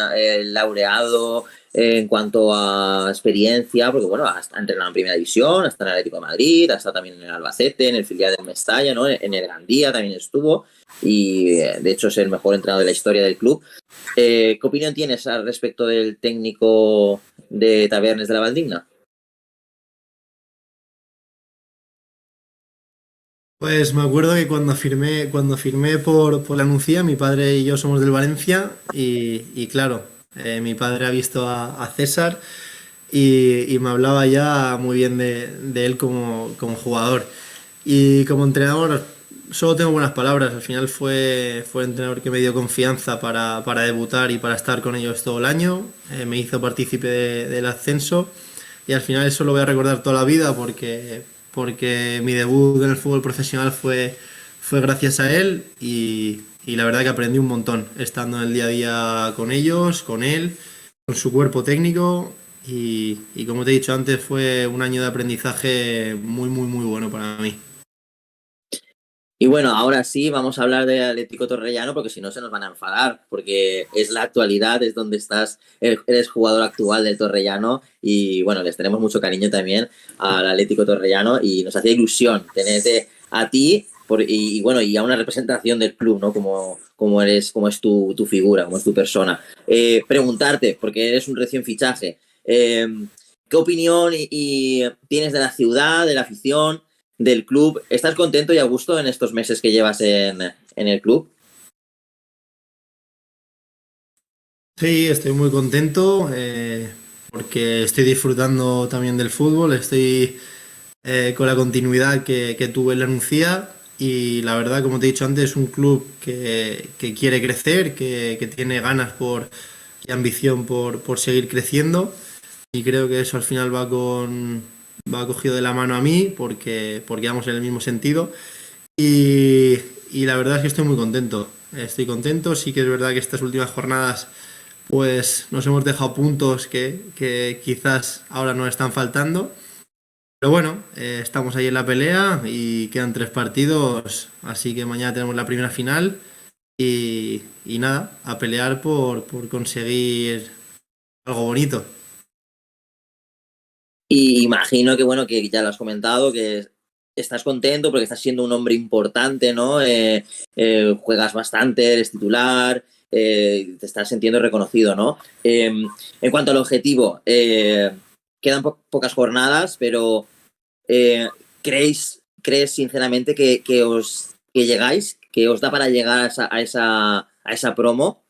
laureado en cuanto a experiencia, porque bueno, ha entrenado en Primera División, está en el Atlético de Madrid, ha estado también en el Albacete, en el filial del Mestalla, ¿no? En el Gandía también estuvo y de hecho es el mejor entrenador de la historia del club. ¿Qué opinión tienes al respecto del técnico de Tabernes de la Valdigna? Pues me acuerdo que cuando firmé por la Nucía, mi padre y yo somos del Valencia y claro, mi padre ha visto a César y me hablaba ya muy bien de él como jugador. Y como entrenador, solo tengo buenas palabras. Al final fue el entrenador que me dio confianza para debutar y para estar con ellos todo el año. Me hizo partícipe del ascenso y al final eso lo voy a recordar toda la vida porque mi debut en el fútbol profesional fue gracias a él y la verdad que aprendí un montón estando en el día a día con ellos, con él, con su cuerpo técnico y como te he dicho antes fue un año de aprendizaje muy bueno para mí. Y bueno, ahora sí vamos a hablar de Atlético Torrellano porque si no se nos van a enfadar, porque es la actualidad, es donde estás, eres jugador actual del Torrellano y bueno, les tenemos mucho cariño también al Atlético Torrellano y nos hacía ilusión tenerte a ti y bueno, y a una representación del club, ¿no? Como eres, como es tu figura, como es tu persona. Preguntarte, porque eres un recién fichaje, ¿qué opinión y tienes de la ciudad, de la afición? del club. ¿Estás contento y a gusto en estos meses que llevas en el club? Sí, estoy muy contento porque estoy disfrutando también del fútbol, estoy con la continuidad que tuve en la Nucía y la verdad, como te he dicho antes, es un club que quiere crecer, que tiene ganas y ambición por seguir creciendo y creo que eso al final va cogido de la mano a mí porque vamos en el mismo sentido y, y la verdad es que estoy muy contento. Estoy contento, sí que es verdad que estas últimas jornadas pues nos hemos dejado puntos que quizás ahora nos están faltando. Pero bueno, estamos ahí en la pelea y quedan 3 partidos, así que mañana tenemos la primera final y nada, a pelear por conseguir algo bonito. Y imagino que, bueno, que ya lo has comentado, que estás contento porque estás siendo un hombre importante, ¿no? Juegas bastante, eres titular, te estás sintiendo reconocido, ¿no? En cuanto al objetivo, quedan pocas jornadas, pero ¿crees sinceramente que llegáis, que os da para llegar a esa promo?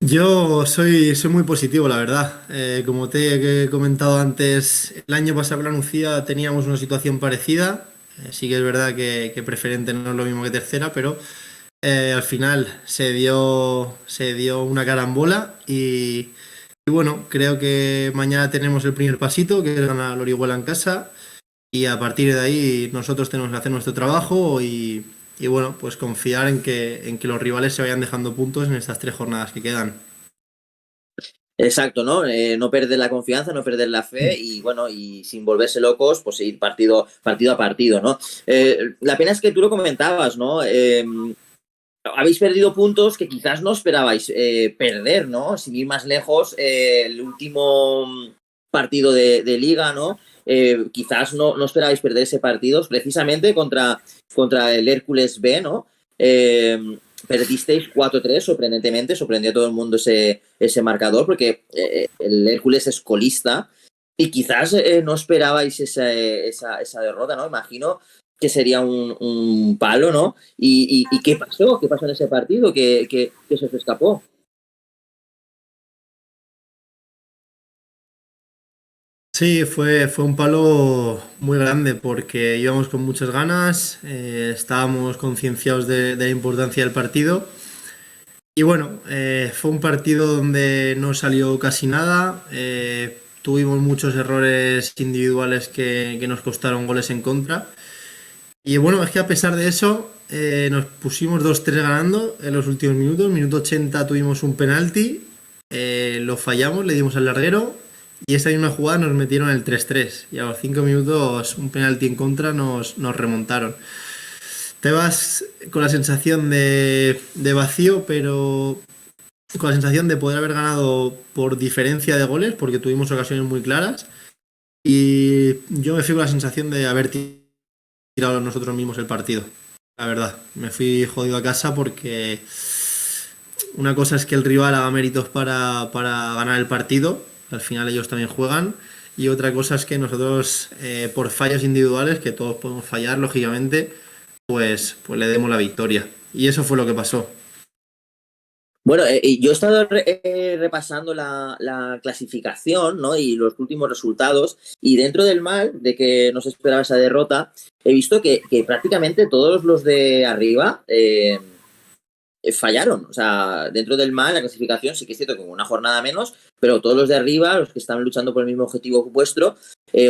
Yo soy muy positivo, la verdad. Como te he comentado antes, el año pasado con la Nucía teníamos una situación parecida. Sí que es verdad que preferente no es lo mismo que tercera, pero al final se dio una carambola y bueno, creo que mañana tenemos el primer pasito, que es ganar al Orihuela en casa y a partir de ahí nosotros tenemos que hacer nuestro trabajo y bueno, pues confiar en que los rivales se vayan dejando puntos en estas 3 jornadas que quedan. Exacto, ¿no? No perder la confianza, no perder la fe y bueno, y sin volverse locos, pues seguir partido a partido, ¿no? La pena es que tú lo comentabas, ¿no? Habéis perdido puntos que quizás no esperabais perder, ¿no? Sin ir más lejos, el último partido de liga, ¿no? Quizás no esperabais perder ese partido, precisamente contra el Hércules B, ¿no? Perdisteis 4-3, sorprendentemente, sorprendió a todo el mundo ese marcador, porque el Hércules es colista y quizás no esperabais esa derrota, ¿no? Imagino que sería un palo, ¿no? ¿Y qué pasó? ¿Qué pasó en ese partido? ¿Qué se os escapó? Sí, fue un palo muy grande porque íbamos con muchas ganas, estábamos concienciados de la importancia del partido y bueno, fue un partido donde no salió casi nada, tuvimos muchos errores individuales que nos costaron goles en contra y bueno, es que a pesar de eso nos pusimos 2-3 ganando en los últimos minutos, minuto 80 tuvimos un penalti, lo fallamos, le dimos al larguero y esa misma jugada nos metieron el 3-3 y a los 5 minutos un penalti en contra nos remontaron. Te vas con la sensación de vacío, pero con la sensación de poder haber ganado por diferencia de goles, porque tuvimos ocasiones muy claras. Y yo me fui con la sensación de haber tirado nosotros mismos el partido. La verdad, me fui jodido a casa porque una cosa es que el rival haga méritos para ganar el partido, al final ellos también juegan, y otra cosa es que nosotros, por fallos individuales, que todos podemos fallar, lógicamente, pues le demos la victoria. Y eso fue lo que pasó. Bueno, yo he estado repasando la clasificación, ¿no? Y los últimos resultados, y dentro del mal, de que no se esperaba esa derrota, he visto que prácticamente todos los de arriba fallaron. O sea, dentro del mal, la clasificación sí que es cierto que con una jornada menos, pero todos los de arriba, los que estaban luchando por el mismo objetivo vuestro,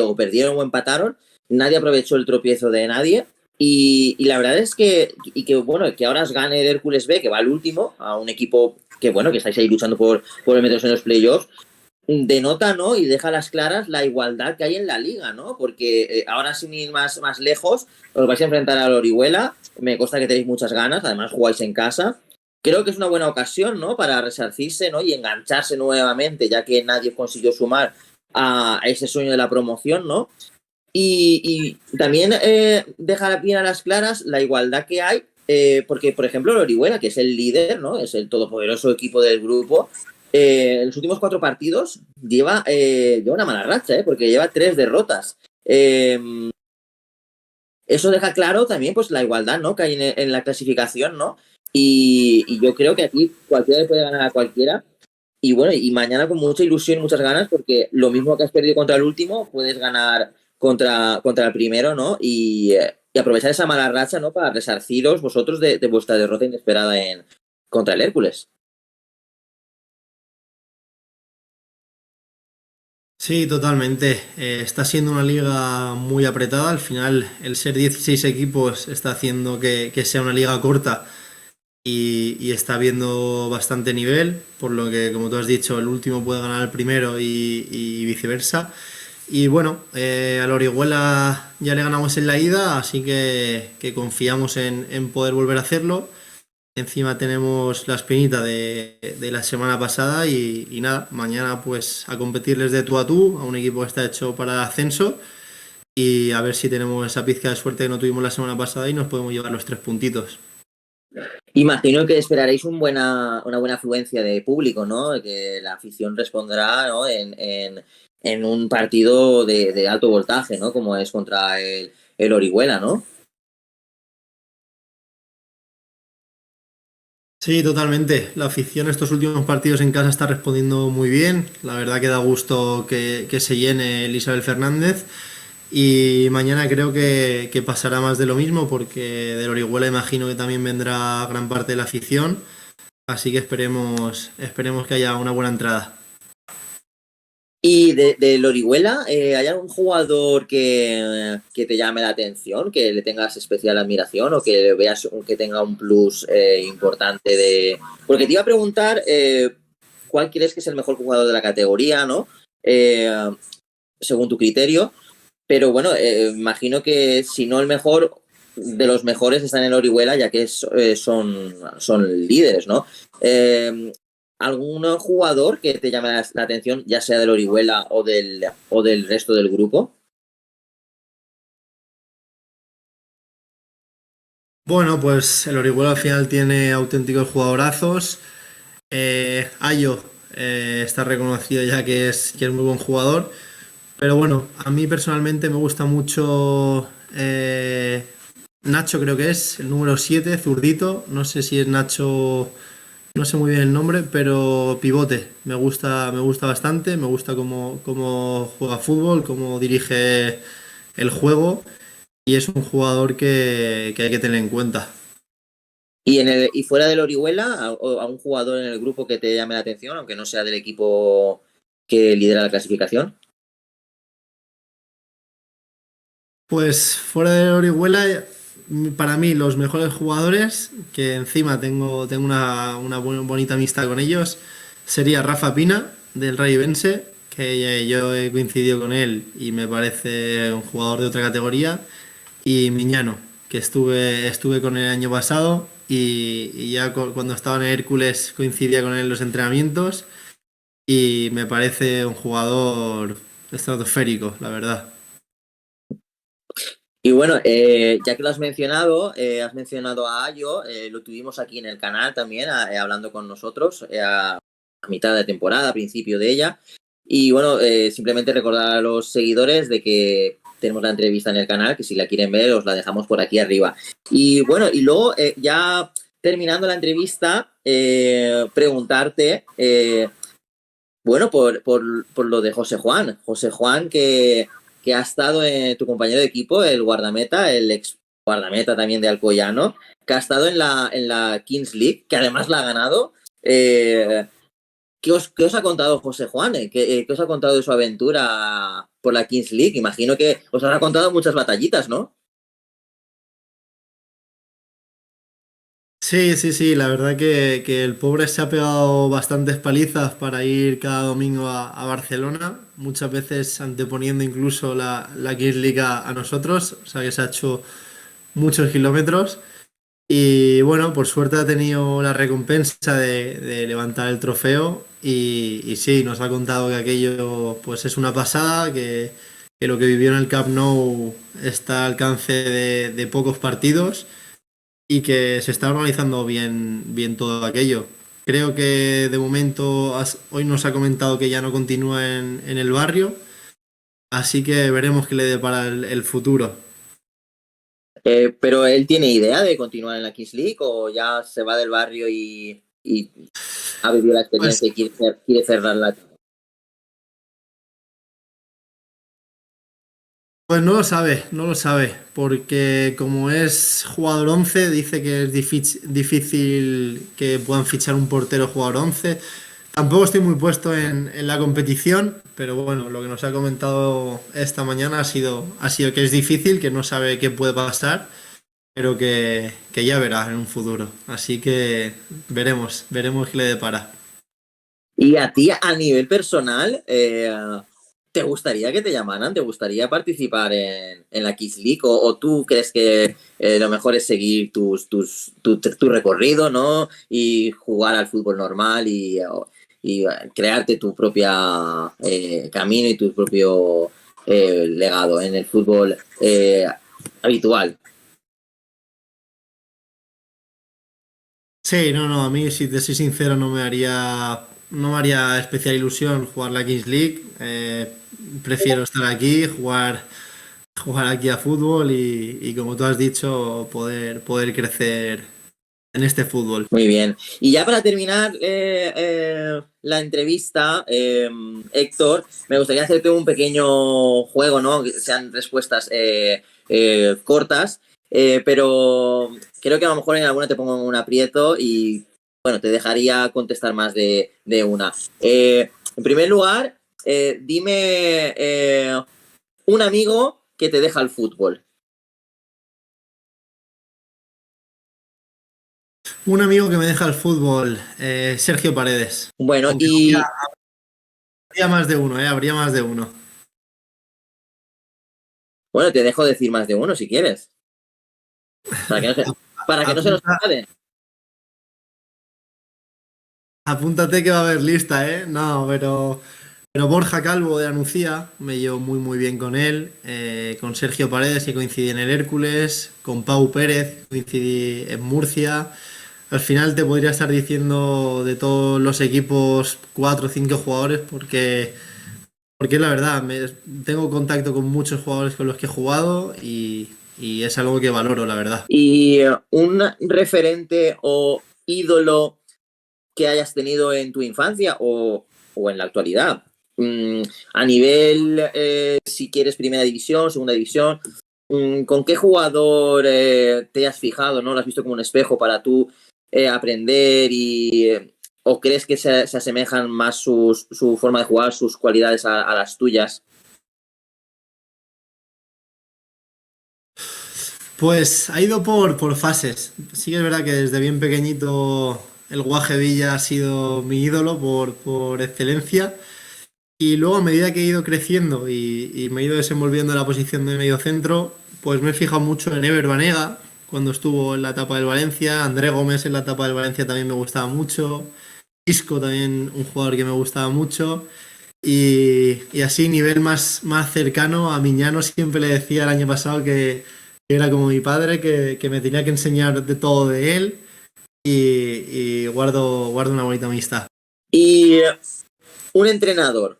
o perdieron o empataron, nadie aprovechó el tropiezo de nadie. Y la verdad es bueno, que ahora os gane el Hércules B, que va al último, a un equipo que bueno, que estáis ahí luchando por el meterse en los playoffs, denota, ¿no? Y deja a las claras la igualdad que hay en la liga, ¿no? Porque ahora sin ir más lejos, os vais a enfrentar al Orihuela, me consta que tenéis muchas ganas, además jugáis en casa. Creo que es una buena ocasión, ¿no? Para resarcirse, ¿no? Y engancharse nuevamente, ya que nadie consiguió sumar a ese sueño de la promoción, ¿no? Y también deja bien a las claras la igualdad que hay, porque, por ejemplo, el Orihuela, que es el líder, ¿no? Es el todopoderoso equipo del grupo, en los últimos 4 partidos lleva una mala racha, porque lleva 3 derrotas. Eso deja claro también pues la igualdad, ¿no?, que hay en la clasificación, ¿no? Y yo creo que aquí cualquiera le puede ganar a cualquiera. Y bueno, y mañana con mucha ilusión y muchas ganas, porque lo mismo que has perdido contra el último, puedes ganar contra el primero, ¿no? Y aprovechar esa mala racha, ¿no?, para resarciros vosotros de vuestra derrota inesperada contra el Hércules. Sí, totalmente. Está siendo una liga muy apretada. Al final, el ser 16 equipos está haciendo que sea una liga corta y está habiendo bastante nivel, por lo que, como tú has dicho, el último puede ganar al primero y viceversa. Y bueno, al Orihuela ya le ganamos en la ida, así que confiamos en poder volver a hacerlo. Encima tenemos la espinita de la semana pasada y nada, mañana pues a competirles de tú a tú, a un equipo que está hecho para el ascenso y a ver si tenemos esa pizca de suerte que no tuvimos la semana pasada y nos podemos llevar los 3 puntitos. Imagino que esperaréis una buena afluencia de público, ¿no? Que la afición responderá, ¿no?, en un partido de alto voltaje, ¿no?, como es contra el Orihuela, ¿no? Sí, totalmente. La afición estos últimos partidos en casa está respondiendo muy bien. La verdad que da gusto que se llene el Isabel Fernández. Y mañana creo que pasará más de lo mismo porque del Orihuela imagino que también vendrá gran parte de la afición. Así que esperemos que haya una buena entrada. Y del Orihuela, ¿hay algún jugador que te llame la atención, que le tengas especial admiración o que veas que tenga un plus importante de...? Porque te iba a preguntar cuál crees que es el mejor jugador de la categoría, ¿no? Eh, Según tu criterio. Pero bueno, imagino que si no el mejor, de los mejores están en el Orihuela, ya que son líderes, ¿no? ¿Algún jugador que te llame la atención, ya sea del Orihuela o del resto del grupo? Bueno, pues el Orihuela al final tiene auténticos jugadorazos. Ayo está reconocido ya que es muy buen jugador. Pero bueno, a mí personalmente me gusta mucho Nacho, creo que es, el número 7 zurdito. No sé si es Nacho, no sé muy bien el nombre, pero pivote. Me gusta bastante, me gusta cómo juega fútbol, cómo dirige el juego y es un jugador que hay que tener en cuenta. Y fuera del Orihuela, a un jugador en el grupo que te llame la atención, aunque no sea del equipo que lidera la clasificación. Pues fuera de Orihuela, para mí los mejores jugadores, que encima tengo una bonita amistad con ellos, sería Rafa Pina del Ray Bense, que yo he coincidido con él y me parece un jugador de otra categoría, y Miñano, que estuve con él el año pasado y ya cuando estaba en Hércules coincidía con él en los entrenamientos y me parece un jugador estratosférico, la verdad. Y bueno, ya que lo has mencionado a Ayo, lo tuvimos aquí en el canal también, hablando con nosotros a mitad de temporada, a principio de ella. Y bueno, simplemente recordar a los seguidores de que tenemos la entrevista en el canal, que si la quieren ver os la dejamos por aquí arriba. Y bueno, y luego ya terminando la entrevista, preguntarte, bueno, por lo de José Juan. José Juan, que ha estado en tu compañero de equipo, el guardameta, el ex guardameta también de Alcoyano, que ha estado en la Kings League, que además la ha ganado. Eh, ¿Qué os ha contado José Juan? ¿Qué os ha contado de su aventura por la Kings League? Imagino que os habrá contado muchas batallitas, ¿no? Sí, sí, sí, la verdad que el pobre se ha pegado bastantes palizas para ir cada domingo a Barcelona, muchas veces anteponiendo incluso la Kings League a nosotros, o sea que se ha hecho muchos kilómetros y bueno, por suerte ha tenido la recompensa de levantar el trofeo y sí, nos ha contado que aquello pues es una pasada, que lo que vivió en el Camp Nou está al alcance de pocos partidos y que se está organizando bien, bien todo aquello. Creo que de momento hoy nos ha comentado que ya no continúa en el barrio, así que veremos qué le depara el futuro. Pero él tiene idea de continuar en la Kings League o ya se va del barrio y ha vivido la Pues experiencia y quiere cerrar la... Pues no lo sabe, porque como es jugador 11 dice que es difícil que puedan fichar un portero jugador 11. Tampoco estoy muy puesto en la competición, pero bueno, lo que nos ha comentado esta mañana ha sido que es difícil, que no sabe qué puede pasar, pero que ya verá en un futuro. Así que veremos qué le depara. Y a ti, a nivel personal, ¿te gustaría que te llamaran? ¿Te gustaría participar en la Kiss League? ¿O tú crees que lo mejor es seguir tu recorrido, ¿no? Y jugar al fútbol normal y crearte tu propia camino y tu propio legado en el fútbol habitual? Sí, no, a mí, si te soy sincero, no me haría especial ilusión jugar la Kings League. Prefiero estar aquí, jugar aquí a fútbol y como tú has dicho, poder crecer en este fútbol. Muy bien. Y ya para terminar la entrevista, Héctor, me gustaría hacerte un pequeño juego, ¿no? Que sean respuestas cortas, pero creo que a lo mejor en alguna te pongo en un aprieto y, bueno, te dejaría contestar más de una. En primer lugar, dime un amigo que te deja el fútbol. Un amigo que me deja el fútbol, Sergio Paredes. Bueno, Aunque y habría más de uno, habría más de uno. bueno, te dejo decir más de uno si quieres. Para que no se, para que no se nos Apunta- enfade. Apúntate que va a haber lista, ¿eh? No, pero Borja Calvo de Anuncia, me llevo muy muy bien con él, con Sergio Paredes que coincidí en el Hércules, con Pau Pérez que coincidí en Murcia. Al final te podría estar diciendo de todos los equipos 4 o 5 jugadores porque la verdad, tengo contacto con muchos jugadores con los que he jugado y es algo que valoro, la verdad. Y un referente o ídolo que hayas tenido en tu infancia o en la actualidad. A nivel, si quieres, primera división, segunda división, ¿con qué jugador te has fijado, ¿no? ¿Lo has visto como un espejo para tú aprender o crees que se asemejan más su forma de jugar, sus cualidades a las tuyas? Pues ha ido por fases. Sí que es verdad que desde bien pequeñito el Guaje Villa ha sido mi ídolo por excelencia. Y luego a medida que he ido creciendo y me he ido desenvolviendo en la posición de medio centro, pues me he fijado mucho en Ever Banega, cuando estuvo en la etapa del Valencia, André Gómez en la etapa del Valencia también me gustaba mucho, Isco también un jugador que me gustaba mucho, y así nivel más cercano a Miñano siempre le decía el año pasado que era como mi padre, que me tenía que enseñar de todo de él y guardo una bonita amistad. Y un entrenador,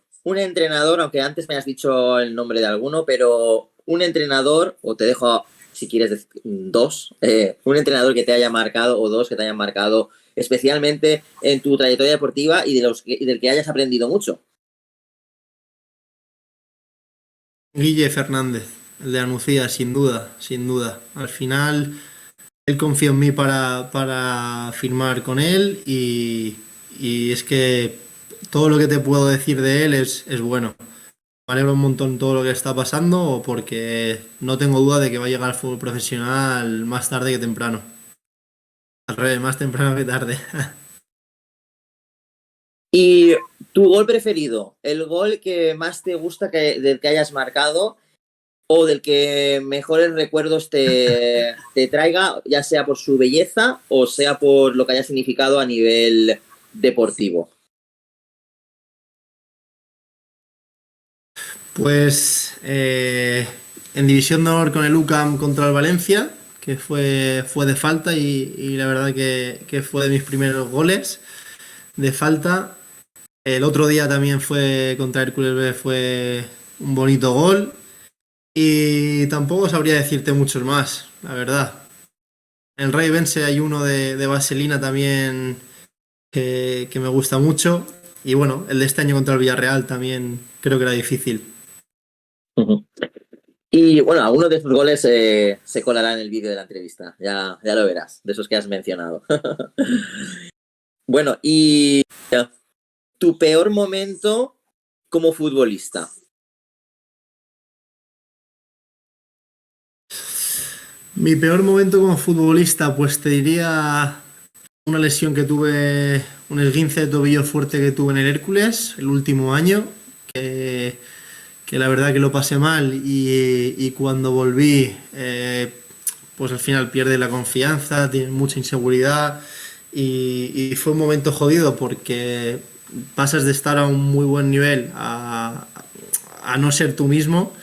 aunque antes me has dicho el nombre de alguno, pero un entrenador, o te dejo, si quieres, dos, un entrenador que te haya marcado o dos que te hayan marcado especialmente en tu trayectoria deportiva y del que hayas aprendido mucho. Guille Fernández, el de Anuncia, sin duda, sin duda. Al final, él confió en mí para firmar con él y es que todo lo que te puedo decir de él es bueno. Me alegro un montón todo lo que está pasando porque no tengo duda de que va a llegar al fútbol profesional más tarde que temprano. Al revés, más temprano que tarde. Y tu gol preferido, el gol que más te gusta del que hayas marcado o del que mejores recuerdos te traiga, ya sea por su belleza o sea por lo que haya significado a nivel deportivo. Pues en División de Honor con el UCAM contra el Valencia, que fue de falta y la verdad que fue de mis primeros goles. de falta. El otro día también fue contra Hércules B, fue un bonito gol. Y tampoco sabría decirte muchos más, la verdad. En el Ray Vence hay uno de Vaselina también que me gusta mucho. Y bueno, el de este año contra el Villarreal también creo que era difícil. Ujú. Y bueno, algunos de sus goles se colará en el vídeo de la entrevista, ya lo verás, de esos que has mencionado. Bueno, y tu peor momento como futbolista. Mi peor momento como futbolista, pues te diría una lesión que tuve, un esguince de tobillo fuerte que tuve en el Hércules el último año, que la verdad que lo pasé mal y cuando volví, pues al final pierde la confianza, tiene mucha inseguridad y fue un momento jodido porque pasas de estar a un muy buen nivel a no ser tú mismo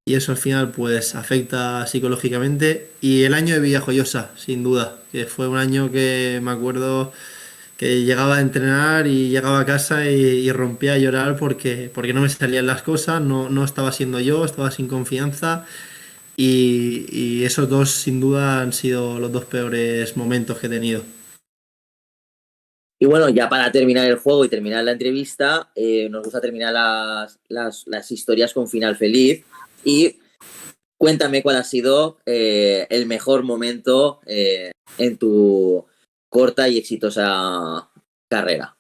y eso al final pues afecta psicológicamente. Y el año de Villajoyosa, sin duda, que fue un año que me acuerdo que llegaba a entrenar y llegaba a casa y rompía a llorar porque no me salían las cosas, no estaba siendo yo, estaba sin confianza y esos dos sin duda han sido los dos peores momentos que he tenido. Y bueno, ya para terminar el juego y terminar la entrevista, nos gusta terminar las historias con final feliz. Y cuéntame cuál ha sido el mejor momento en tu corta y exitosa carrera.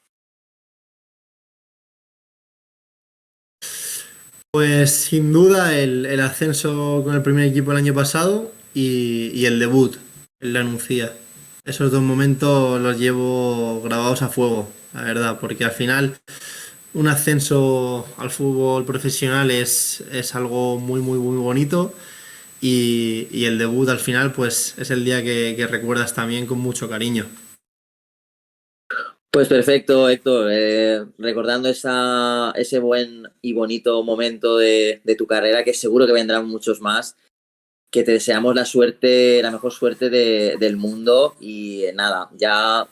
Pues sin duda el ascenso con el primer equipo el año pasado y el debut, el de Anuncia. Esos dos momentos los llevo grabados a fuego, la verdad, porque al final un ascenso al fútbol profesional es algo muy bonito y el debut al final pues es el día que recuerdas también con mucho cariño. Pues perfecto, Héctor. Recordando ese buen y bonito momento de tu carrera, que seguro que vendrán muchos más, que te deseamos la suerte, la mejor suerte del mundo y nada, ya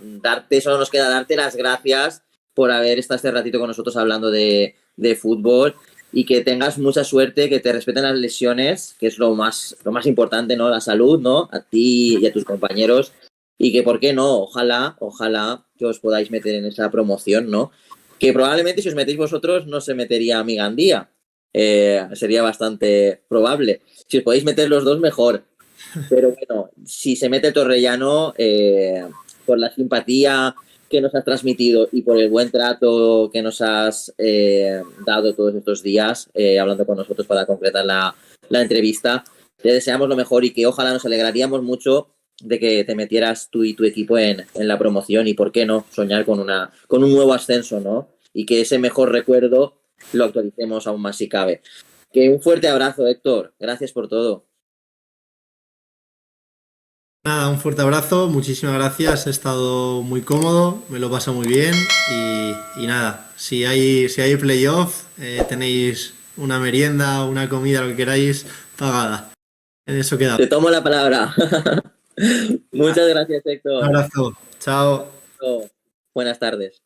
solo nos queda darte las gracias por haber estado este ratito con nosotros hablando de fútbol y que tengas mucha suerte, que te respeten las lesiones, que es lo más importante, ¿no? La salud, ¿no? A ti y a tus compañeros y que, ¿por qué no? Ojalá que os podáis meter en esa promoción, ¿no? Que probablemente si os metéis vosotros no se metería mi Gandía. Sería bastante probable. Si os podéis meter los dos, mejor. Pero bueno, si se mete Torrellano, por la simpatía que nos has transmitido y por el buen trato que nos has dado todos estos días, hablando con nosotros para concretar la entrevista, te deseamos lo mejor y que ojalá nos alegraríamos mucho de que te metieras tú y tu equipo en la promoción y por qué no soñar con un nuevo ascenso, ¿no? Y que ese mejor recuerdo lo actualicemos aún más si cabe. Que un fuerte abrazo, Héctor. Gracias por todo. Nada, un fuerte abrazo, muchísimas gracias, he estado muy cómodo, me lo paso muy bien y nada, si hay playoff, tenéis una merienda, una comida, lo que queráis, pagada. En eso queda. Te tomo la palabra. Muchas gracias, Un Héctor. abrazo, chao. Buenas tardes.